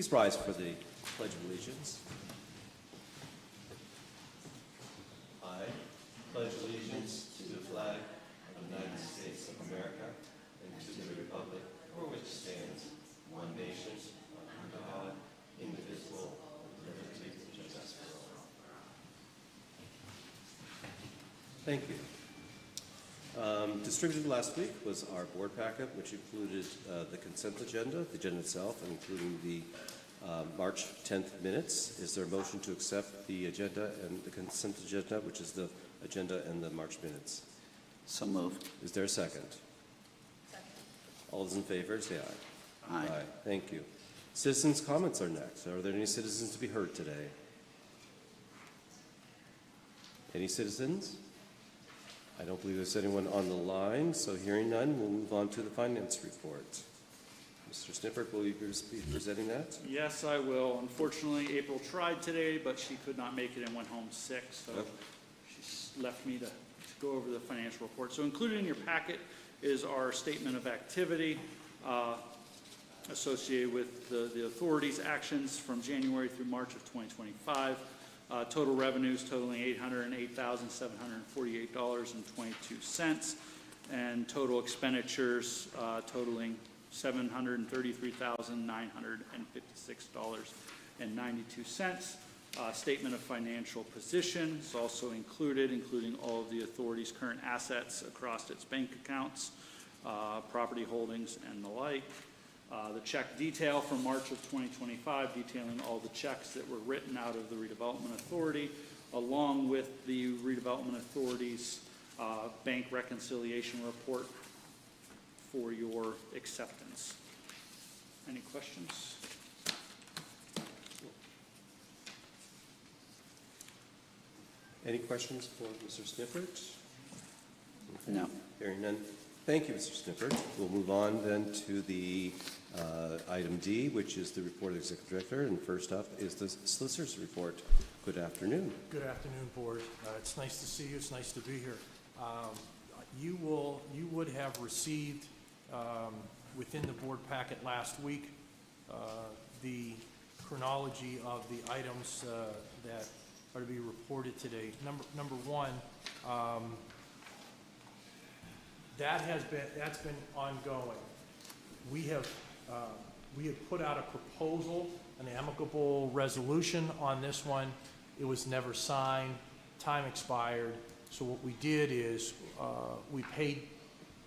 Please rise for the Pledge of Allegiance. I pledge allegiance to the flag of the United States of America and to the republic for which stands one nation, under God, indivisible, with liberty and justice for all. Thank you. Distributed last week was our board packet, which included the consent agenda, the agenda itself, and including the March 10th minutes. Is there a motion to accept the agenda and the consent agenda, which is the agenda and the March minutes? So moved. Is there a second? Second. All those in favor, say aye. Aye. Aye. Thank you. Citizens' comments are next. Are there any citizens to be heard today? Any citizens? I don't believe there's anyone on the line, so hearing none, we'll move on to the finance report. Mr. Snippert, will you be presenting that? Yes, I will. Unfortunately, April tried today, but she could not make it and went home sick, so she left me to go over the financial report. So included in your packet is our statement of activity associated with the authority's actions from January through March of 2025. Total revenues totaling $808,748.22, and total expenditures totaling $733,956.92. Statement of financial position is also included, including all of the authority's current assets across its bank accounts, property holdings, and the like. The check detail from March of 2025, detailing all the checks that were written out of the Redevelopment Authority, along with the Redevelopment Authority's bank reconciliation report for your acceptance. Any questions? Any questions for Mr. Snippert? No. Hearing none. Thank you, Mr. Snippert. We'll move on then to the item D, which is the report of the Executive Director. And first up is the Solicitor's report. Good afternoon. Good afternoon, Board. It's nice to see you. It's nice to be here. You would have received within the board packet last week the chronology of the items that are to be reported today. Number one. That's been ongoing. We have put out a proposal, an amicable resolution on this one. It was never signed. Time expired. So what we did is we paid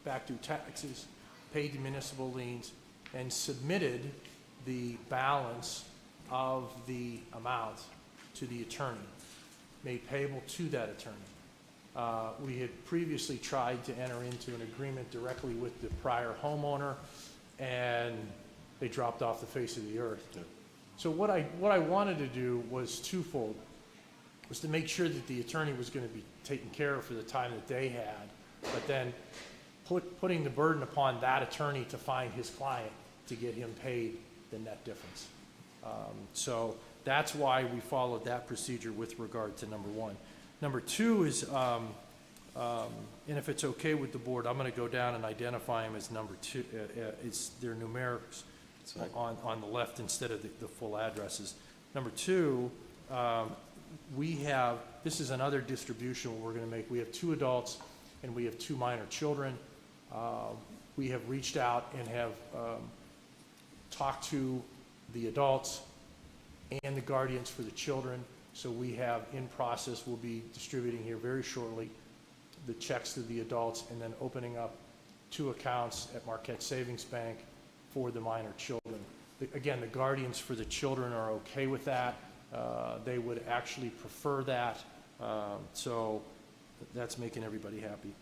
back due taxes, paid the municipal liens, and submitted the balance of the amount to the attorney, made payable to that attorney. We had previously tried to enter into an agreement directly with the prior homeowner, and they dropped off the face of the earth. Yeah. So what I wanted to do was twofold. Was to make sure that the attorney was going to be taken care of for the time that they had, but then putting the burden upon that attorney to find his client to get him paid the net difference. So that's why we followed that procedure with regard to number one. Number two is, and if it's okay with the board, I'm going to go down and identify them as number two. It's their numerics on the left instead of the full addresses. Number two, this is another distribution we're going to make. We have 2 adults and we have 2 minor children. We have reached out and have talked to the adults and the guardians for the children. So we have in process, we'll be distributing here very shortly, the checks to the adults and then opening up 2 accounts at Marquette Savings Bank for the minor children. Again, the guardians for the children are okay with that. They would actually prefer that. So that's making everybody happy.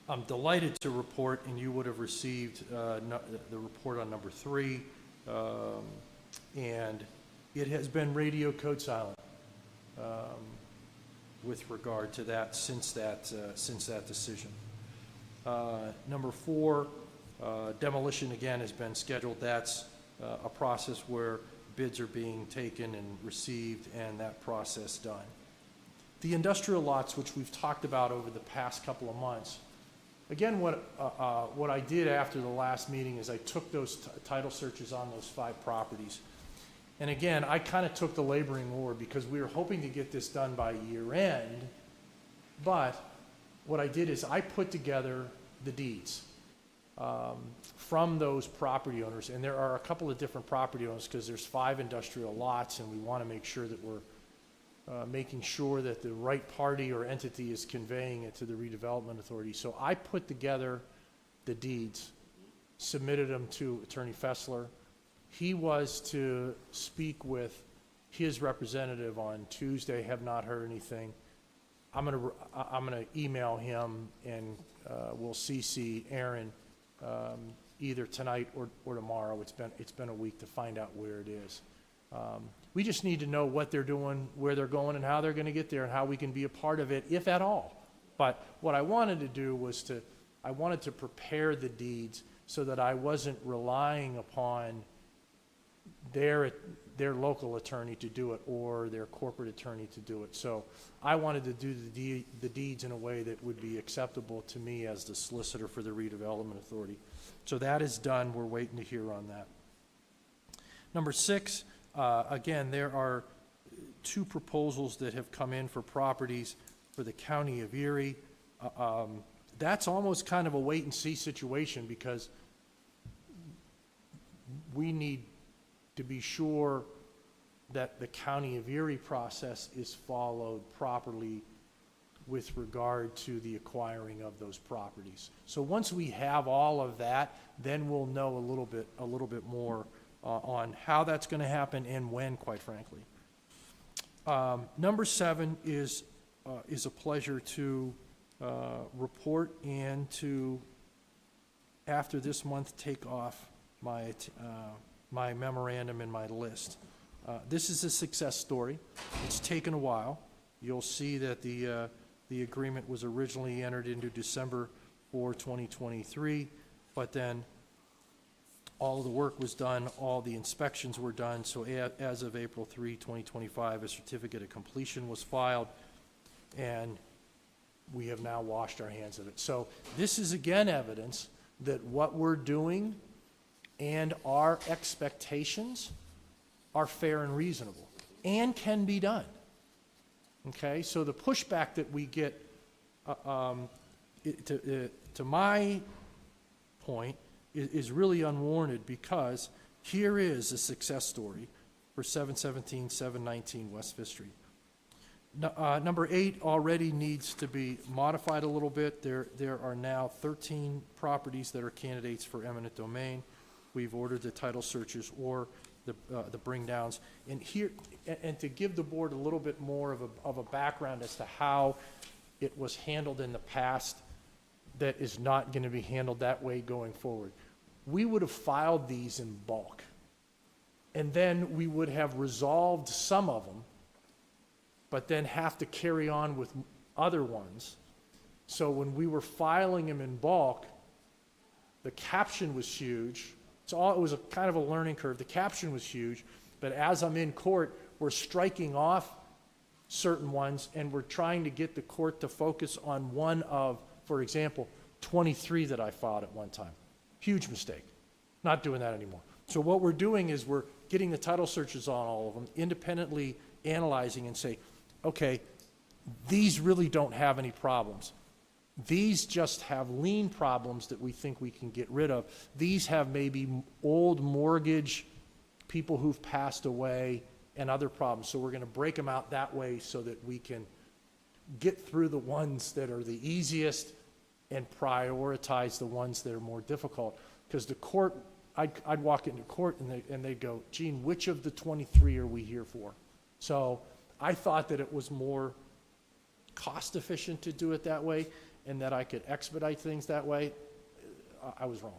I'm delighted to report, and you would have received the report on number 3, and it has been radio code silent with regard to that since that decision. Number 4, demolition again has been scheduled. That's a process where bids are being taken and received, and that process done. The industrial lots, which we've talked about over the past couple of months, Again, what I did after the last meeting is I took those title searches on those 5 properties. And again, I kind of took the laboring oar because we were hoping to get this done by year end. But what I did is I put together the deeds from those property owners. And there are a couple of different property owners because there's 5 industrial lots, and we want to make sure that we're making sure that the right party or entity is conveying it to the redevelopment authority. So I put together the deeds, submitted them to Attorney Fessler. He was to speak with his representative on Tuesday, have not heard anything. I'm gonna email him, and we'll CC Aaron either tonight or tomorrow. It's been a week to find out where it is. We just need to know what they're doing, where they're going, and how they're going to get there, and how we can be a part of it, if at all. But what I wanted to do was I wanted to prepare the deeds so that I wasn't relying upon their local attorney to do it or their corporate attorney to do it. So I wanted to do the deeds in a way that would be acceptable to me as the solicitor for the redevelopment authority. So that is done. We're waiting to hear on that. Number 6, again, there are 2 proposals that have come in for properties for the county of Erie. That's almost kind of a wait-and-see situation because we need to be sure that the county of Erie process is followed properly with regard to the acquiring of those properties. So once we have all of that, then we'll know a little bit more on how that's going to happen and when, quite frankly. Number 7 is a pleasure to report and to, after this month, take off my memorandum and my list. This is a success story. It's taken a while. You'll see that the agreement was originally entered into December 4, 2023, but then all the work was done, all the inspections were done, so as of April 3, 2025, a certificate of completion was filed, and we have now washed our hands of it. So this is again evidence that what we're doing and our expectations are fair and reasonable and can be done. Okay, so the pushback that we get, to my point, is really unwarranted because here is a success story for 717, 719 West 5th Street. Number 8 already needs to be modified a little bit. There are now 13 properties that are candidates for eminent domain. We've ordered the title searches or the bring downs. And here, and to give the board a little bit more of a background as to how it was handled in the past, that is not going to be handled that way going forward. We would have filed these in bulk, and then we would have resolved some of them, but then have to carry on with other ones. So when we were filing them in bulk, the caption was huge. It was a kind of a learning curve. The caption was huge, but as I'm in court, we're striking off certain ones, and we're trying to get the court to focus on one of, for example, 23 that I filed at one time. Huge mistake. Not doing that anymore. So what we're doing is we're getting the title searches on all of them, independently analyzing and say, okay, these really don't have any problems. These just have lien problems that we think we can get rid of. These have maybe old mortgage, people who've passed away, and other problems. So we're going to break them out that way so that we can get through the ones that are the easiest and prioritize the ones that are more difficult. Because the court, I'd walk into court and they'd go, Gene, which of the 23 are we here for? So I thought that it was more cost efficient to do it that way and that I could expedite things that way. I was wrong.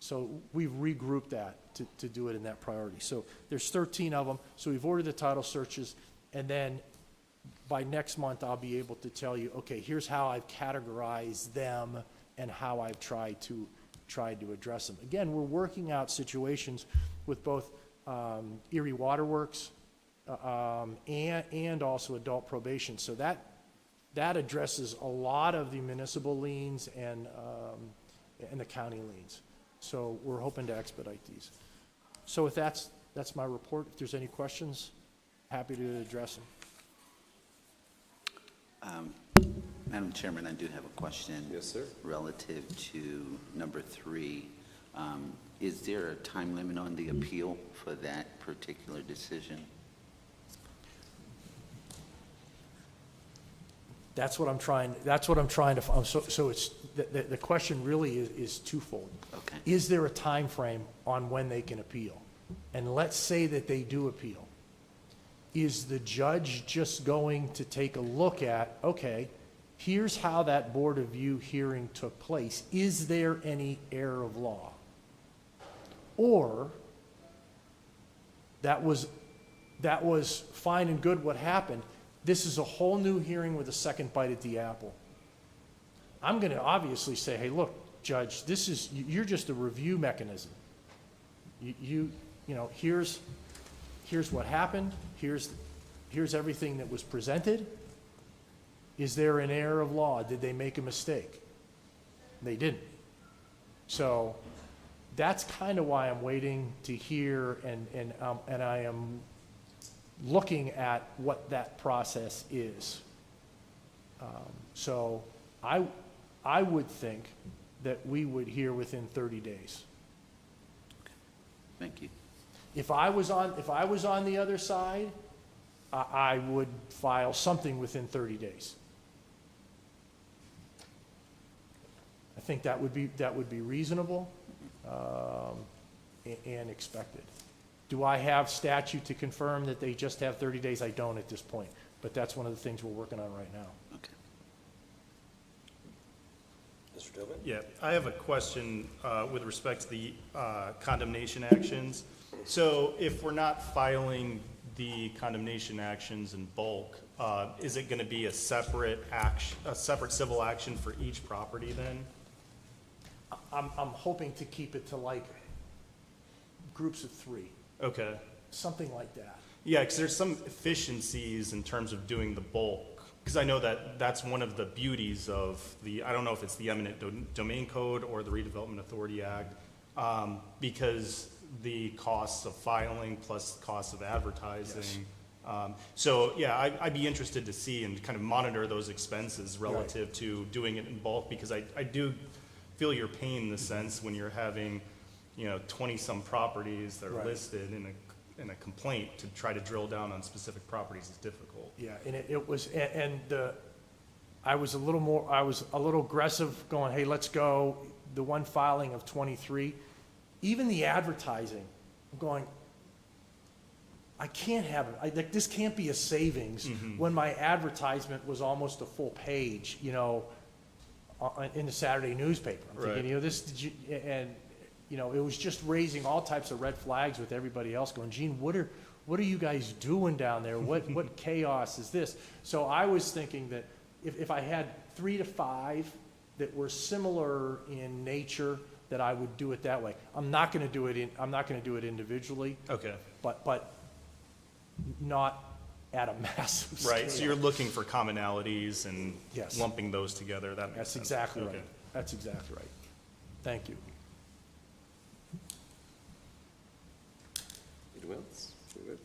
So we've regrouped that to do it in that priority. So there's 13 of them. So we've ordered the title searches, and then by next month I'll be able to tell you, okay, here's how I've categorized them and how I've tried to address them. Again, we're working out situations with both Erie Waterworks and also adult probation. So that that addresses a lot of the municipal liens and the county liens. So we're hoping to expedite these. So with that's my report. If there's any questions, happy to address them. Madam Chairman, I do have a question. Yes, sir. Relative to number 3. Is there a time limit on the appeal for that particular decision? That's what I'm trying to, so it's, the question really is twofold. Okay. Is there a time frame on when they can appeal? And let's say that they do appeal. Is the judge just going to take a look at, okay, here's how that Board of View hearing took place. Is there any error of law? Or that was fine and good what happened. This is a whole new hearing with a second bite at the apple. I'm going to obviously say, hey, look, Judge, you're just a review mechanism. You know, here's what happened. Here's everything that was presented. Is there an error of law? Did they make a mistake? They didn't. So that's kind of why I'm waiting to hear, and I am looking at what that process is. So I would think that we would hear within 30 days. Thank you. If I was on the other side, I would file something within 30 days. I think that would be reasonable and expected. Do I have statute to confirm that they just have 30 days? I don't at this point, but that's one of the things we're working on right now. Okay. Mr. Tobin? Yeah, I have a question with respect to the condemnation actions. So if we're not filing the condemnation actions in bulk, is it going to be a separate civil action for each property then? I'm hoping to keep it to like groups of 3. Okay. Something like that. Yeah, because there's some efficiencies in terms of doing the bulk. Because I know that that's one of the beauties of I don't know if it's the eminent domain code or the Redevelopment Authority Act, because the costs of filing plus costs of advertising. Yes. So yeah, I'd be interested to see and kind of monitor those expenses relative to doing it in bulk, because I do feel your pain in the sense when you're having 20-some properties that are listed in a complaint. To try to drill down on specific properties is difficult. Yeah, and it was, I was a little aggressive going, hey, let's go. The one filing of 23, even the advertising, I'm going, I can't have it. Like, this can't be a savings when my advertisement was almost a full page, in the Saturday newspaper. I'm thinking, it was just raising all types of red flags with everybody else going, Gene, what are you guys doing down there? What chaos is this? So I was thinking that if I had 3 to 5 that were similar in nature, that I would do it that way. I'm not going to do it individually. Okay. But not at a massive scale. Right. So you're looking for commonalities and Yes. lumping those together. That makes That's sense. exactly Okay. right. That's exactly right. Thank you. Anyone else? We're good.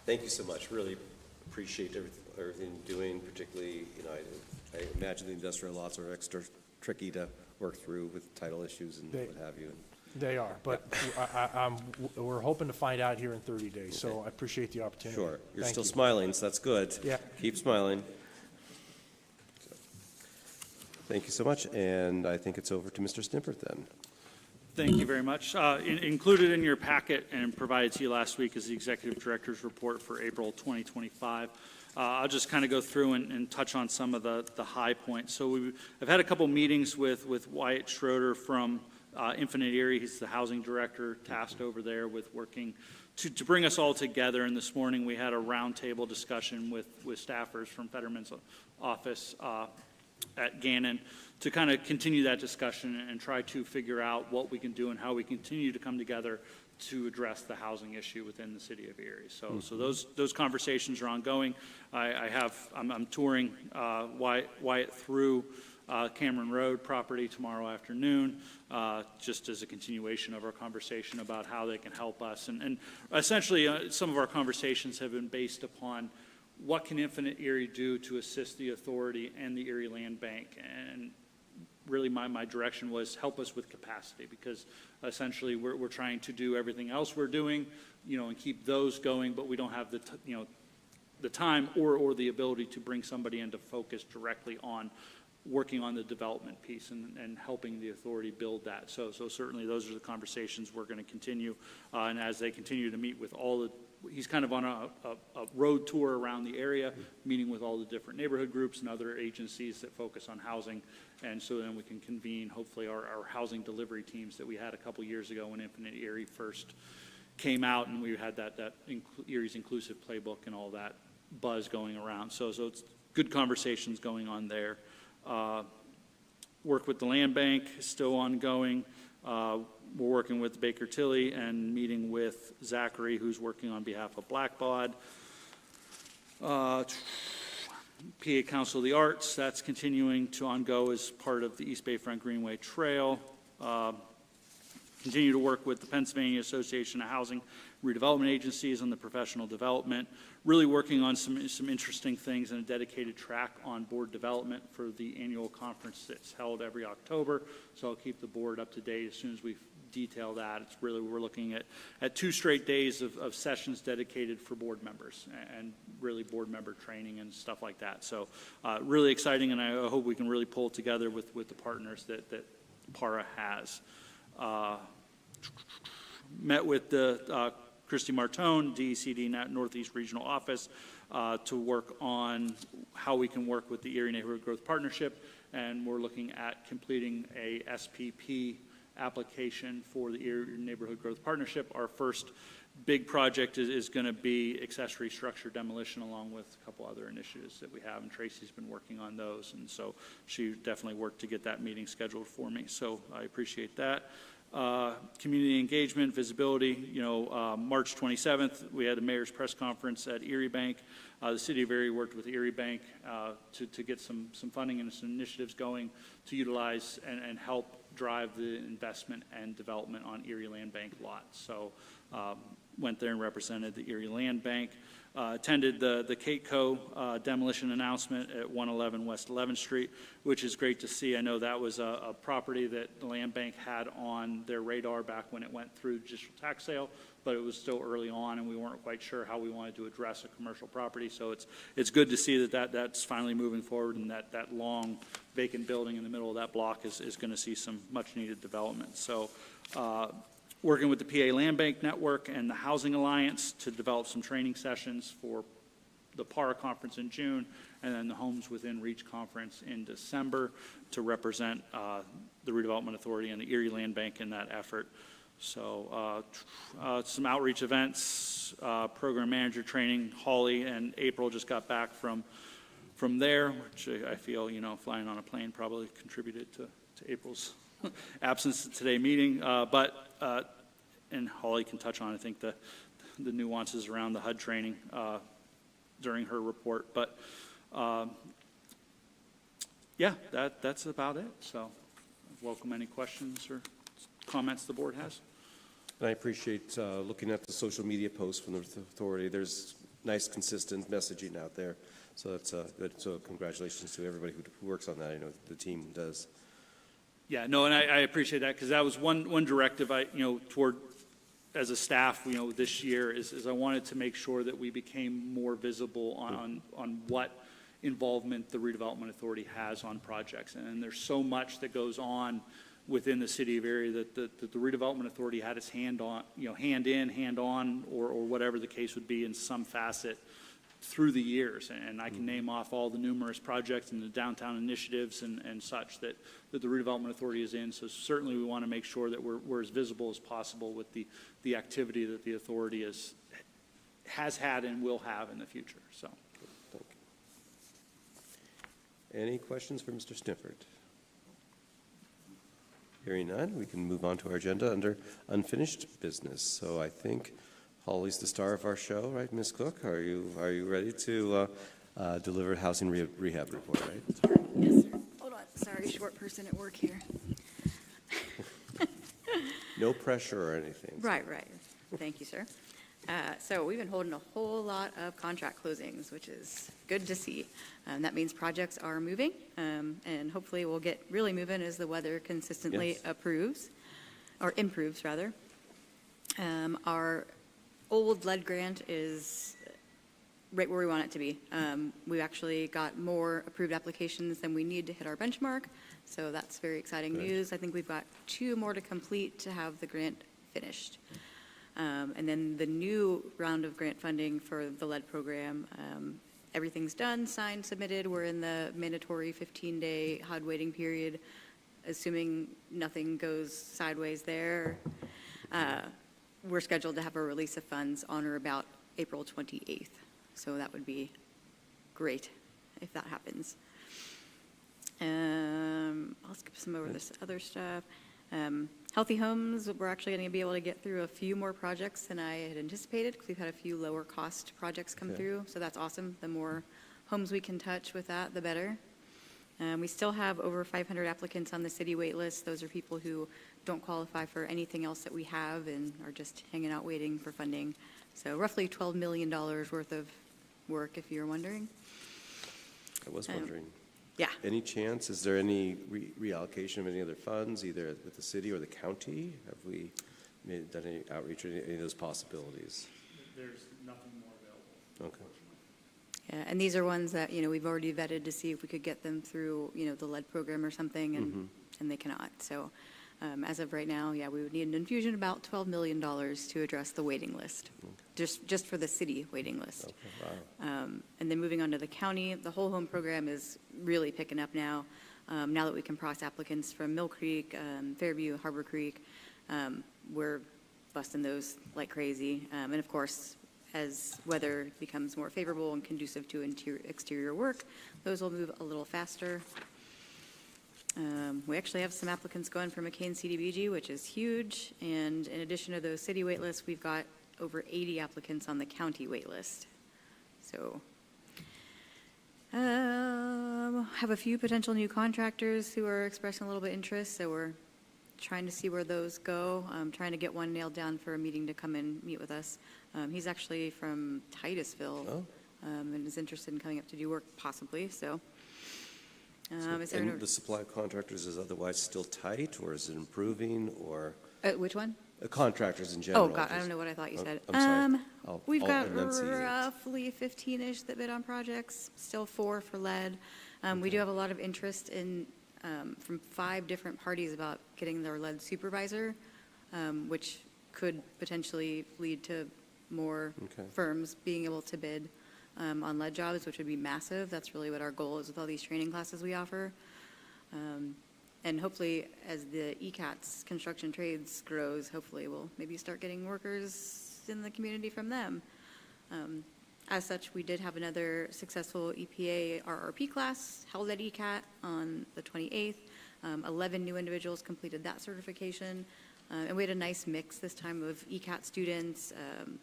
Thank you so much. Really appreciate everything you're doing, particularly, I imagine the industrial lots are extra tricky to work through with title issues and what have you. They are, but we're hoping to find out here in 30 days, so I appreciate the opportunity. Sure. You're Thank still you. smiling, so that's good. Yeah. Keep smiling. Thank you so much, and I think it's over to Mr. Snippert then. Thank you very much. Included in your packet and provided to you last week is the Executive Director's Report for April 2025. I'll just kind of go through and touch on some of the high points. So I've had a couple meetings with Wyatt Schroeder from Infinite Erie. He's the housing director tasked over there with working to bring us all together. And this morning we had a roundtable discussion with staffers from Fetterman's office at Gannon to kind of continue that discussion and try to figure out what we can do and how we continue to come together to address the housing issue within the city of Erie. So, so those conversations are ongoing. I'm touring Wyatt through Cameron Road property tomorrow afternoon, just as a continuation of our conversation about how they can help us. And essentially, some of our conversations have been based upon what can Infinite Erie do to assist the authority and the Erie Land Bank. And really my direction was help us with capacity, because essentially we're trying to do everything else we're doing, and keep those going, but we don't have the time or the ability to bring somebody in to focus directly on working on the development piece and helping the authority build that. So certainly those are the conversations we're going to continue, and as they continue to meet with all the, he's kind of on a road tour around the area, meeting with all the different neighborhood groups and other agencies that focus on housing, and so then we can convene hopefully our housing delivery teams that we had a couple years ago when Infinite Erie first came out, and we had that Erie's Inclusive Playbook and all that buzz going around. So it's good conversations going on there. Work with the land bank is still ongoing. We're working with Baker Tilly and meeting with Zachary, who's working on behalf of Blackbaud. PA Council of the Arts, that's continuing to ongo as part of the East Bayfront Greenway Trail. Continue to work with the Pennsylvania Association of Housing Redevelopment Agencies on the professional development, really working on some interesting things and a dedicated track on board development for the annual conference that's held every October. So I'll keep the board up to date as soon as we detail that. It's really, we're looking at 2 straight days of sessions dedicated for board members and really board member training and stuff like that. So really exciting, and I hope we can really pull it together with the partners that PARA has. Met with the Christy Martone, DECD Northeast Regional Office, to work on how we can work with the Erie Neighborhood Growth Partnership, and we're looking at completing a SPP application for the Erie Neighborhood Growth Partnership. Our first big project is going to be accessory structure demolition, along with a couple other initiatives that we have, and Tracy's been working on those, and so she definitely worked to get that meeting scheduled for me, so I appreciate that. Community engagement, visibility, March 27th, we had a mayor's press conference at Erie Bank. The city of Erie worked with Erie Bank to get some funding and some initiatives going to utilize and help drive the investment and development on Erie Land Bank lots. So went there and represented the Erie Land Bank. Attended the Cateco demolition announcement at 111 West 11th Street, which is great to see. I know that was a property that the Land Bank had on their radar back when it went through judicial tax sale, but it was still early on, and we weren't quite sure how we wanted to address a commercial property. So it's good to see that's finally moving forward, and that long vacant building in the middle of that block is going to see some much-needed development. So working with the PA Land Bank Network and the Housing Alliance to develop some training sessions for the PARA conference in June, and then the Homes Within Reach conference in December to represent the Redevelopment Authority and the Erie Land Bank in that effort. So some outreach events, program manager training. Holly and April just got back from there, which I feel, flying on a plane probably contributed to April's absence at today's meeting, and Holly can touch on, I think, the nuances around the HUD training during her report. But yeah, that's about it. So welcome any questions or comments the board has. And I appreciate looking at the social media posts from the authority. There's nice, consistent messaging out there. So that's good. So congratulations to everybody who works on that. I know the team does. Yeah, no, and I appreciate that, because that was one directive toward as a staff, this year is I wanted to make sure that we became more visible on what involvement the Redevelopment Authority has on projects. And there's so much that goes on within the city of Erie that the Redevelopment Authority had its hand in, hand on, or whatever the case would be in some facet through the years, and I can name off all the numerous projects and the downtown initiatives and such that the Redevelopment Authority is in. So certainly we want to make sure that we're as visible as possible with the activity that the authority has had and will have in the future. So, Any questions for Mr. Snifford? Hearing none, we can move on to our agenda under unfinished business. So I think Holly's the star of our show, right, Ms. Cook? Are you ready to deliver housing rehab report, right? Yes, sir. Hold on. Sorry, short person at work here. No pressure or anything. Right. Thank you, sir. So we've been holding a whole lot of contract closings, which is good to see. That means projects are moving, and hopefully we'll get really moving as the weather consistently improves. Rather. Our old lead grant is right where we want it to be. We've actually got more approved applications than we need to hit our benchmark, so that's very exciting news. I think we've got 2 more to complete to have the grant finished. And then the new round of grant funding for the lead program, everything's done, signed, submitted. We're in the mandatory 15-day HUD waiting period, assuming nothing goes sideways there. We're scheduled to have a release of funds on or about April 28th. So that would be great if that happens. I'll skip some over this other stuff. Healthy Homes, we're actually going to be able to get through a few more projects than I had anticipated because we've had a few lower cost projects come through. So that's awesome. The more homes we can touch with that, the better. We still have over 500 applicants on the city wait list. Those are people who don't qualify for anything else that we have and are just hanging out waiting for funding. So roughly $12 million worth of work, if you're wondering. I was wondering. Yeah. Any chance, is there any reallocation of any other funds, either with the city or the county? Have we done any outreach or any of those possibilities? There's nothing more available. Okay. Yeah, and these are ones that, we've already vetted to see if we could get them through, the lead program or something, and they cannot. So as of right now, we would need an infusion of about $12 million to address the waiting list, just for the city waiting list. Okay, wow. And then moving on to the county, the whole home program is really picking up now. Now that we can process applicants from Mill Creek, Fairview, Harbor Creek, we're busting those like crazy. And of course, as weather becomes more favorable and conducive to exterior work, those will move a little faster. We actually have some applicants going for McCain CDBG, which is huge. And in addition to those city wait lists, we've got over 80 applicants on the county wait list. So have a few potential new contractors who are expressing a little bit of interest. So we're trying to see where those go. I'm trying to get one nailed down for a meeting to come and meet with us. He's actually from Titusville and is interested in coming up to do work possibly. So. And the supply of contractors is otherwise still tight, or is it improving, or? Which one? Contractors in general. Oh, God, I don't know what I thought you said. I'm sorry. We've I'll got enunciate. roughly 15-ish that bid on projects, still 4 for lead. We do have a lot of interest in, from 5 different parties about getting their lead supervisor, which could potentially lead to more firms being able to bid on lead jobs, which would be massive. That's really what our goal is with all these training classes we offer. And hopefully, as the ECATS construction trades grows, hopefully we'll maybe start getting workers in the community from them. As such, we did have another successful EPA RRP class held at ECAT on the 28th. 11 new individuals completed that certification. And we had a nice mix this time of ECAT students,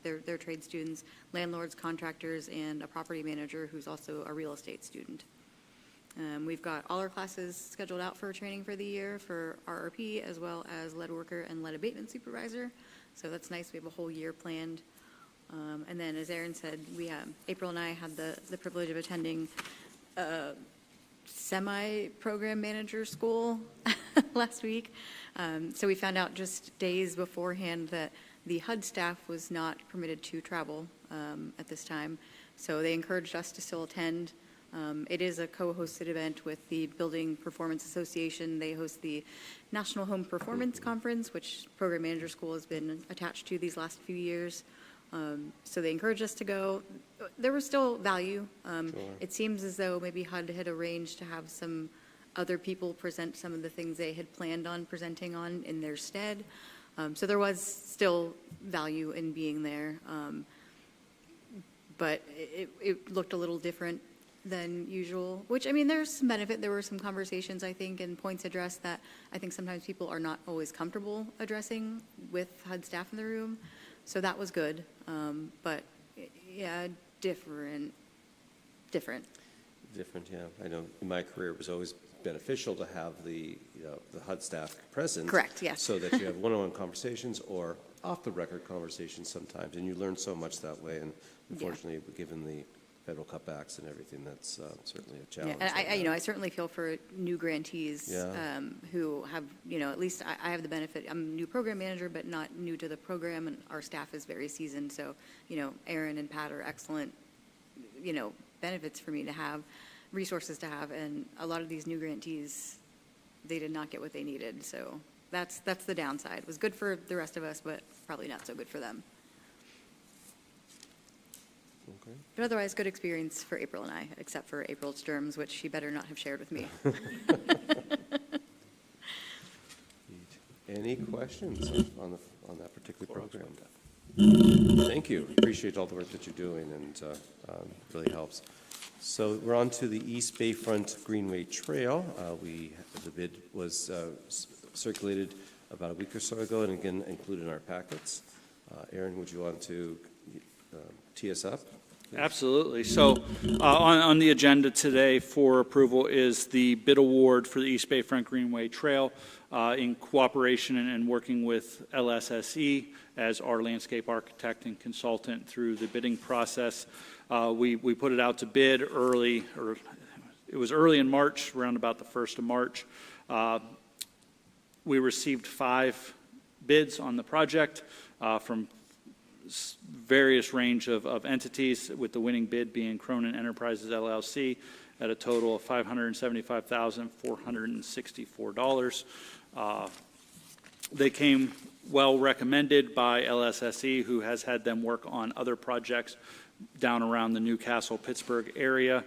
their trade students, landlords, contractors, and a property manager who's also a real estate student. We've got all our classes scheduled out for training for the year for RRP, as well as lead worker and lead abatement supervisor. So that's nice. We have a whole year planned. And then, as Aaron said, April and I had the privilege of attending semi-program manager school last week. So we found out just days beforehand that the HUD staff was not permitted to travel at this time. So they encouraged us to still attend. It is a co-hosted event with the Building Performance Association. They host the National Home Performance Conference, which Program Manager School has been attached to these last few years. So they encouraged us to go. There was still value. It seems as though maybe HUD had arranged to have some other people present some of the things they had planned on presenting on in their stead. So there was still value in being there. But it looked a little different than usual, which, I mean, there's some benefit. There were some conversations, I think, and points addressed that I think sometimes people are not always comfortable addressing with HUD staff in the room. So that was good. But yeah, different. Different, yeah. I know in my career, it was always beneficial to have the HUD staff present. Correct, yes. So that you have one-on-one conversations or off-the-record conversations sometimes, and you learn so much that way. And unfortunately, given the federal cutbacks and everything, that's certainly a challenge. Yeah, and I certainly feel for new grantees who have, at least I have the benefit. I'm a new program manager, but not new to the program, and our staff is very seasoned. So, Aaron and Pat are excellent, benefits for me to have, resources to have, and a lot of these new grantees, they did not get what they needed. So that's the downside. It was good for the rest of us, but probably not so good for them. Okay. But otherwise, good experience for April and I, except for April's germs, which she better not have shared with me. Any questions on that particular program? Thank you. Appreciate all the work that you're doing, and really helps. So we're on to the East Bayfront Greenway Trail. The bid was circulated about a week or so ago, and again included in our packets. Aaron, would you want to tee us up? Absolutely. So on the agenda today for approval is the bid award for the East Bayfront Greenway Trail in cooperation and working with LSSE as our landscape architect and consultant through the bidding process. We put it out to bid early, or it was early in March, around about the 1st of March. We received 5 bids on the project from various range of entities, with the winning bid being Cronin Enterprises LLC at a total of $575,464. They came well recommended by LSSE, who has had them work on other projects down around the Newcastle, Pittsburgh area.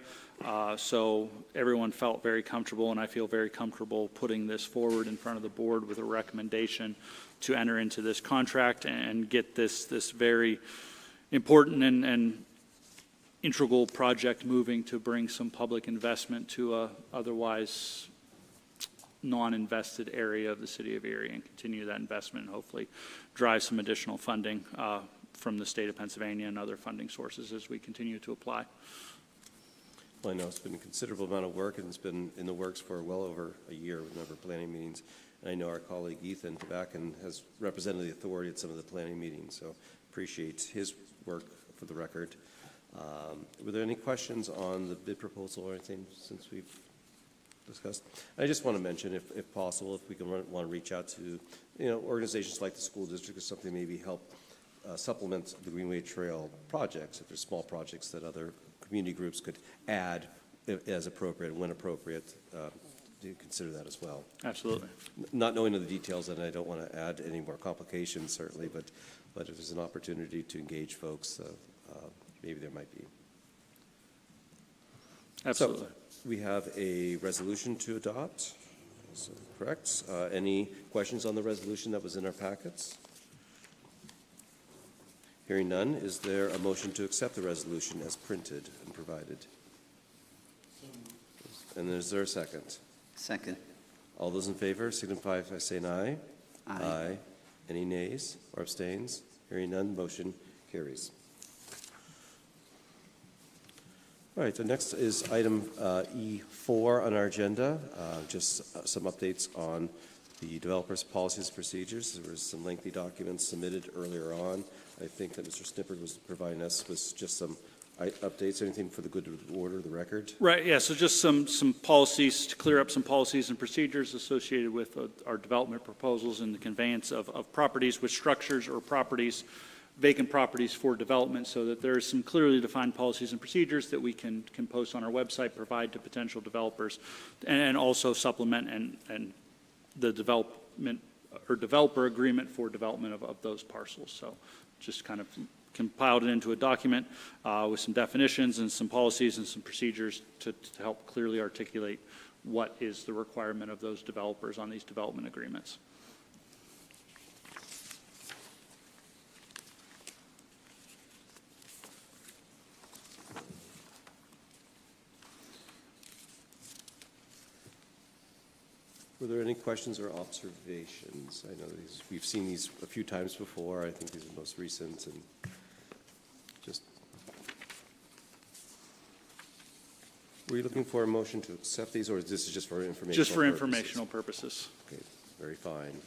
So everyone felt very comfortable, and I feel very comfortable putting this forward in front of the board with a recommendation to enter into this contract and get this very important and integral project moving to bring some public investment to a otherwise non-invested area of the city of Erie, and continue that investment and hopefully drive some additional funding from the state of Pennsylvania and other funding sources as we continue to apply. Well, I know it's been a considerable amount of work, and it's been in the works for well over a year with a number of planning meetings. And I know our colleague Ethan Tabakin has represented the authority at some of the planning meetings, so appreciate his work for the record. Were there any questions on the bid proposal or anything since we've discussed? I just want to mention, if possible, if we can want to reach out to organizations like the school district or something, maybe help supplement the Greenway Trail projects, if there's small projects that other community groups could add as appropriate and when appropriate. Do you consider that as well? Absolutely. Not knowing the details, and I don't want to add any more complications, certainly, but if there's an opportunity to engage folks, maybe there might be. Absolutely. So we have a resolution to adopt. So, correct. Any questions on the resolution that was in our packets? Hearing none, is there a motion to accept the resolution as printed and provided? And is there a second? Second. All those in favor signify by saying aye. Aye. Any nays or abstains? Hearing none, motion carries. All right, the next is item E4 on our agenda, just some updates on the developers' policies and procedures. There was some lengthy documents submitted earlier on. I think that Mr. Snippard was providing us with just some updates. Anything for the good of the order of the record? Right, yeah, so just some policies, to clear up some policies and procedures associated with our development proposals and the conveyance of properties with structures or properties, vacant properties for development, so that there's some clearly defined policies and procedures that we can post on our website, provide to potential developers, and also supplement and the development or developer agreement for development of those parcels. So just kind of compiled it into a document with some definitions and some policies and some procedures to help clearly articulate what is the requirement of those developers on these development agreements. Were there any questions or observations? I know we've seen these a few times before. I think these are the most recent, and just, were you looking for a motion to accept these, or is this just for informational Just for purposes? informational purposes. Okay, very fine.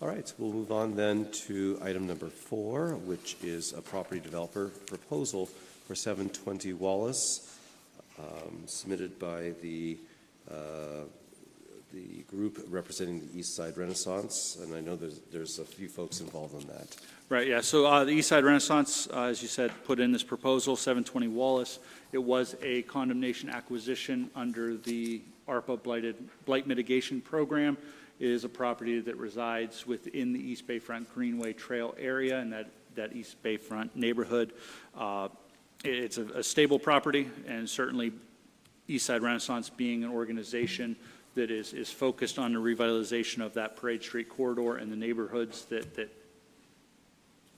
All right, we'll move on then to item number 4, which is a property developer proposal for 720 Wallace, submitted by the group representing the East Side Renaissance, and I know there's a few folks involved in that. Right, yeah, so the East Side Renaissance, as you said, put in this proposal, 720 Wallace. It was a condemnation acquisition under the ARPA Blight Mitigation Program. It is a property that resides within the East Bayfront Greenway Trail area and that East Bayfront neighborhood. It's a stable property, and certainly East Side Renaissance being an organization that is focused on the revitalization of that Parade Street corridor and the neighborhoods that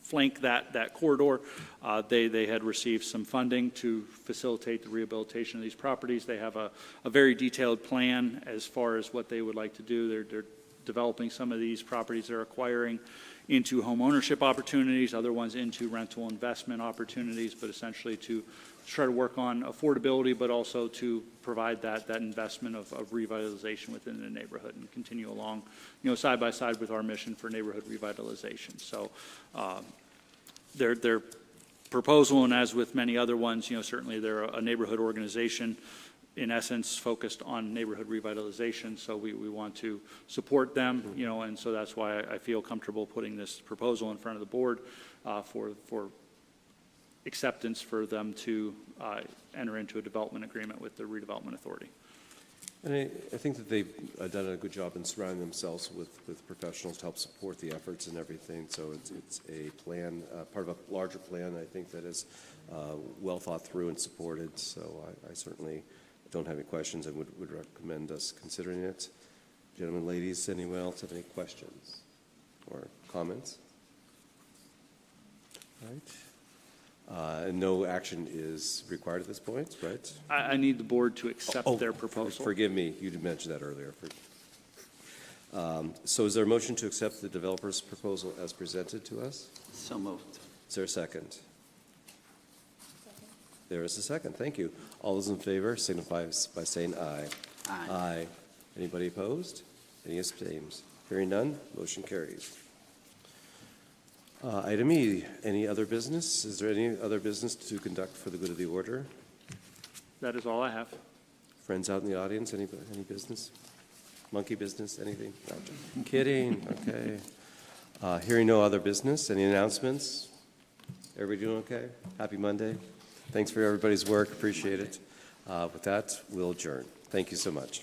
flank that corridor. They had received some funding to facilitate the rehabilitation of these properties. They have a very detailed plan as far as what they would like to do. They're developing some of these properties they're acquiring into home ownership opportunities, other ones into rental investment opportunities, but essentially to try to work on affordability, but also to provide that investment of revitalization within the neighborhood and continue along, side by side with our mission for neighborhood revitalization. So their proposal, and as with many other ones, certainly they're a neighborhood organization, in essence, focused on neighborhood revitalization, so we want to support them, and so that's why I feel comfortable putting this proposal in front of the board for acceptance for them to enter into a development agreement with the redevelopment authority. And I think that they've done a good job in surrounding themselves with professionals to help support the efforts and everything. So it's a plan, part of a larger plan, I think, that is well thought through and supported. So I certainly don't have any questions and would recommend us considering it. Gentlemen, ladies, anyone else have any questions or comments? All right. And no action is required at this point, right? I need the board to accept their proposal. Forgive me, you did mention that earlier. So is there a motion to accept the developer's proposal as presented to us? So moved. Is there a second? There is a second. Thank you. All those in favor signify by saying aye. Aye. Aye. Anybody opposed? Any abstains? Hearing none, motion carries. Item E, any other business? Is there any other business to conduct for the good of the order? That is all I have. Friends out in the audience, any business? Monkey business, anything? No, kidding, okay. Hearing no other business, any announcements? Everybody doing okay? Happy Monday. Thanks for everybody's work, appreciate it. With that, we'll adjourn. Thank you so much.